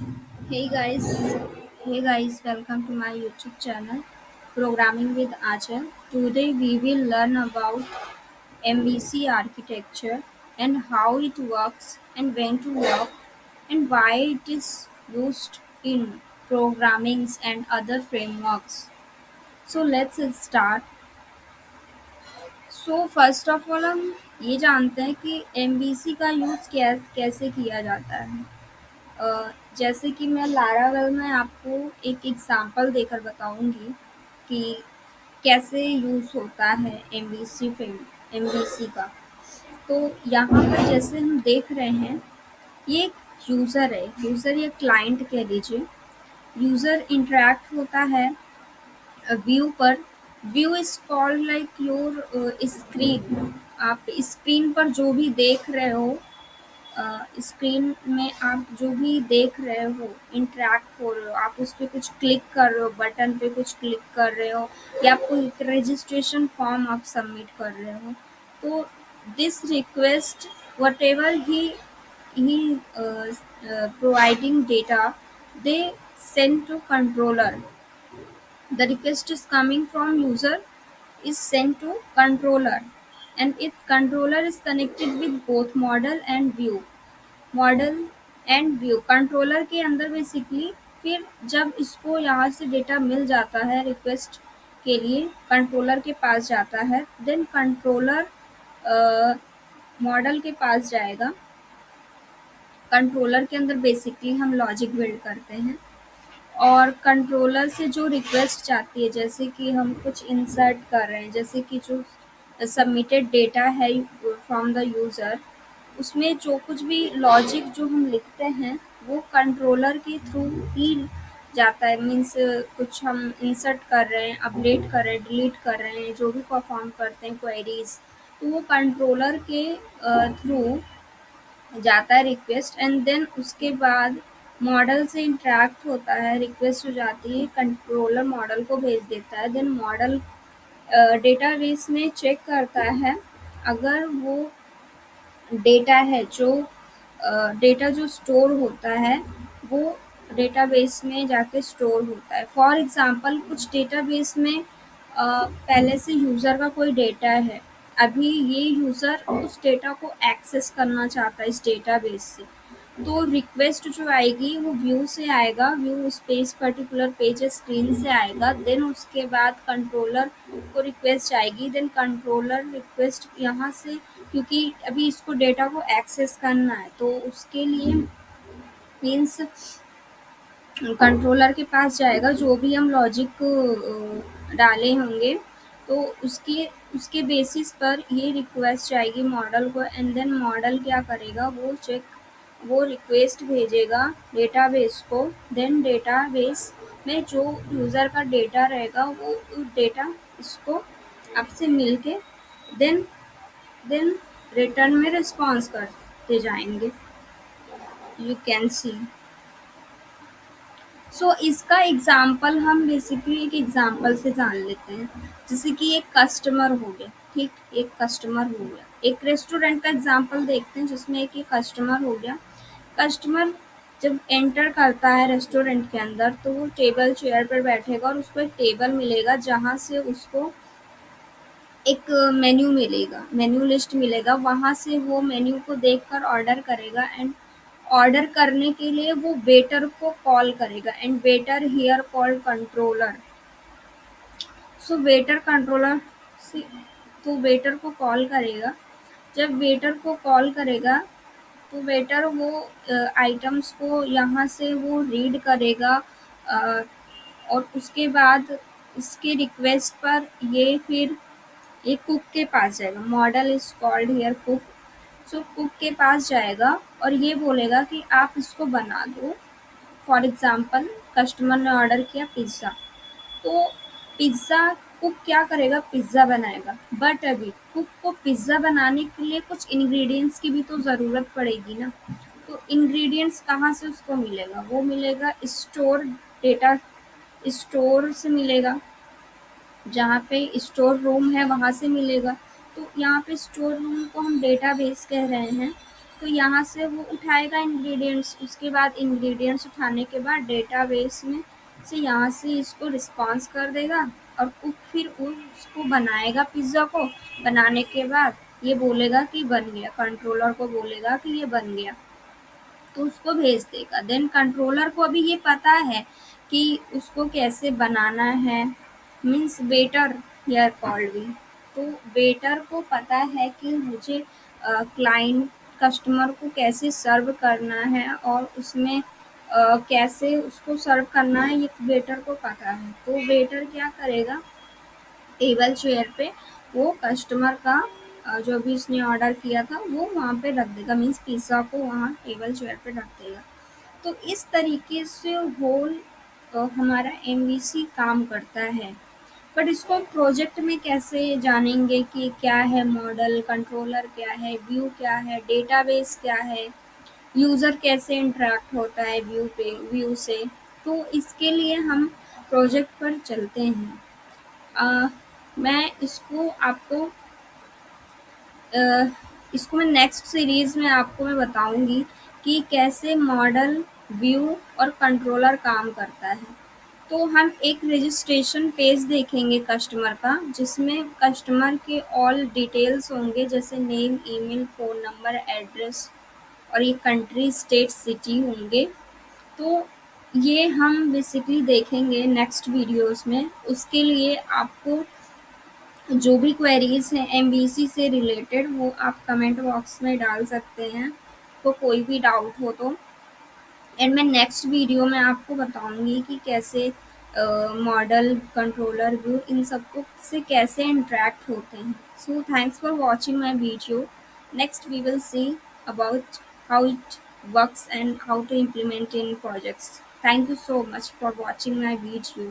Hey guys, welcome to my YouTube channel, Programming with Achal. Today we will learn about MVC architecture and how it works and when to work and why it is used in programmings and other frameworks. So let's start. So first of all हम ये जानते हैं कि MVC का use कैसे किया जाता है। जैसे कि मैं लारावेल में आपको एक एग्ज़ाम्पल देकर बताऊँगी कि कैसे यूज़ होता है एमवीसी का। तो यहाँ पर जैसे हम देख रहे हैं, ये एक यूज़र है, यूज़र या क्लाइंट कह लीजिए। यूज़र इंटरैक्ट होता है व्यू पर। View is called like your screen. आप स्क्रीन पर जो भी देख रहे हो, स्क्रीन में आप जो भी देख रहे हो, इंटरैक्ट हो रहे हो, आप उस पे कुछ क्लिक कर रहे हो, बटन पे कुछ क्लिक कर रहे हो या कोई एक रजिस्ट्रेशन फॉर्म आप सबमिट कर रहे हो, तो this request whatever he providing data they send to controller. The request is coming from user is sent to controller, and if controller is connected with both model and view, model and view controller के अंदर basically फिर जब इसको यहाँ से data मिल जाता है request के लिए कंट्रोलर के पास जाता है, देन कंट्रोलर मॉडल के पास जाएगा। कंट्रोलर के अंदर बेसिकली हम लॉजिक बिल्ड करते हैं और कंट्रोलर से जो रिक्वेस्ट जाती है, जैसे कि हम कुछ इंसर्ट कर रहे हैं, जैसे कि जो सबमिटेड डेटा है फ्रॉम द यूज़र, उसमें जो कुछ भी लॉजिक जो हम लिखते हैं वो कंट्रोलर के थ्रू ही जाता है। मीन्स कुछ हम इंसर्ट कर रहे हैं, अपडेट कर रहे हैं, डिलीट कर रहे हैं, जो भी परफॉर्म करते हैं क्वेरीज, तो वो कंट्रोलर के थ्रू जाता है रिक्वेस्ट, एंड देन उसके बाद मॉडल से इंटरेक्ट होता है, रिक्वेस्ट हो जाती है, कंट्रोलर मॉडल को भेज देता है, देन मॉडल डेटाबेस में चेक करता है अगर वो डेटा है जो डेटा जो स्टोर होता है वो डेटाबेस में जाके स्टोर होता है। फॉर एग्ज़ाम्पल कुछ डेटाबेस में पहले से यूज़र का कोई डेटा है, अभी ये यूज़र उस डेटा को एक्सेस करना चाहता है इस डेटाबेस से, तो रिक्वेस्ट जो आएगी वो व्यू से आएगा, व्यू उस पेज पर्टिकुलर पेज स्क्रीन से आएगा, देन उसके बाद कंट्रोलर को रिक्वेस्ट आएगी, देन कंट्रोलर रिक्वेस्ट यहाँ से, क्योंकि अभी इसको डेटा को एक्सेस करना है तो उसके लिए मीन्स कंट्रोलर के पास जाएगा, जो भी हम लॉजिक डाले होंगे तो उसके उसके बेसिस पर ये रिक्वेस्ट जाएगी मॉडल को, एंड देन मॉडल क्या करेगा, वो रिक्वेस्ट भेजेगा डेटाबेस को, देन डेटाबेस में जो यूज़र का डेटा रहेगा वो डेटा इसको आपसे मिल के देन देन रिटर्न में रिस्पॉन्स करते जाएंगे। You can see. सो इसका एग्जाम्पल हम बेसिकली एक एग्जाम्पल से जान लेते हैं, जैसे कि एक कस्टमर हो गया, ठीक, एक कस्टमर हो गया, एक रेस्टोरेंट का एग्जाम्पल देखते हैं जिसमें एक कस्टमर हो गया। कस्टमर जब एंटर करता है रेस्टोरेंट के अंदर तो वो टेबल चेयर पर बैठेगा और उसको एक टेबल मिलेगा जहाँ से उसको एक मेन्यू मिलेगा, मेन्यू लिस्ट मिलेगा, वहाँ से वो मेन्यू को देखकर ऑर्डर करेगा, एंड ऑर्डर करने के लिए वो वेटर को कॉल करेगा, and waiter here called controller. So waiter controller से तो वेटर को कॉल करेगा। जब वेटर को कॉल करेगा तो वेटर वो आइटम्स को यहाँ से वो रीड करेगा, अ, और उसके बाद इसके रिक्वेस्ट पर ये फिर ये कुक के पास जाएगा। Model is called here cook. So cook के पास जाएगा और ये बोलेगा कि आप इसको बना दो। फॉर एग्जाम्पल कस्टमर ने ऑर्डर किया पिज़्ज़ा, तो पिज़्ज़ा कुक क्या करेगा, पिज़्ज़ा बनाएगा, बट अभी कुक को पिज़्ज़ा बनाने के लिए कुछ इंग्रेडिएंट्स की भी तो ज़रूरत पड़ेगी ना। तो इंग्रेडिएंट्स कहाँ से उसको मिलेगा, वो मिलेगा स्टोर डेटा, स्टोर से मिलेगा, जहाँ पे स्टोर रूम है वहाँ से मिलेगा। तो यहाँ पे स्टोर रूम को हम डेटाबेस कह रहे हैं, तो यहाँ से वो उठाएगा इंग्रेडिएंट्स, उसके बाद इंग्रेडिएंट्स उठाने के बाद डेटाबेस में से यहाँ से इसको रिस्पॉन्स कर देगा और फिर उसको बनाएगा पिज़्ज़ा को। बनाने के बाद ये बोलेगा कि बन गया, कंट्रोलर को बोलेगा कि ये बन गया, तो उसको भेज देगा। देन कंट्रोलर को अभी ये पता है कि उसको कैसे बनाना है, मीन्स वेटर हियर कॉल्ड भी। तो वेटर को पता है कि मुझे क्लाइंट कस्टमर को कैसे सर्व करना है और उसमें कैसे उसको सर्व करना है, ये वेटर को पता है। तो वेटर क्या करेगा, टेबल चेयर पे वो कस्टमर का जो भी उसने ऑर्डर किया था वो वहाँ पे रख देगा, मीन्स पिज़्ज़ा को वहाँ टेबल चेयर पे रख देगा। तो इस तरीके से होल हमारा एमवीसी काम करता है। बट इसको हम प्रोजेक्ट में कैसे जानेंगे कि क्या है मॉडल, कंट्रोलर क्या है, व्यू क्या है, डेटाबेस क्या है, यूज़र कैसे इंटरेक्ट होता है व्यू से। तो इसके लिए हम प्रोजेक्ट पर चलते हैं। अ, मैं अ, इसको मैं नेक्स्ट सीरीज़ में आपको मैं बताऊँगी कि कैसे मॉडल, व्यू और कंट्रोलर काम करता है। तो हम एक रजिस्ट्रेशन पेज देखेंगे कस्टमर का, जिसमें कस्टमर के ऑल डिटेल्स होंगे, जैसे name, email, phone number, address और ये कंट्री, स्टेट, सिटी होंगे। तो ये हम बेसिकली देखेंगे नेक्स्ट वीडियोज़ में। उसके लिए आपको जो भी क्वेरीज हैं एमबीसी से रिलेटेड वो आप कमेंट बॉक्स में डाल सकते हैं, तो कोई भी डाउट हो तो। एंड मैं नेक्स्ट वीडियो में आपको बताऊंगी कि कैसे मॉडल, कंट्रोलर, व्यू इन सबको से कैसे इंटरेक्ट होते हैं। So thanks for watching my video. Next we will see about how it works and how to implement in projects. Thank you so much for watching my video.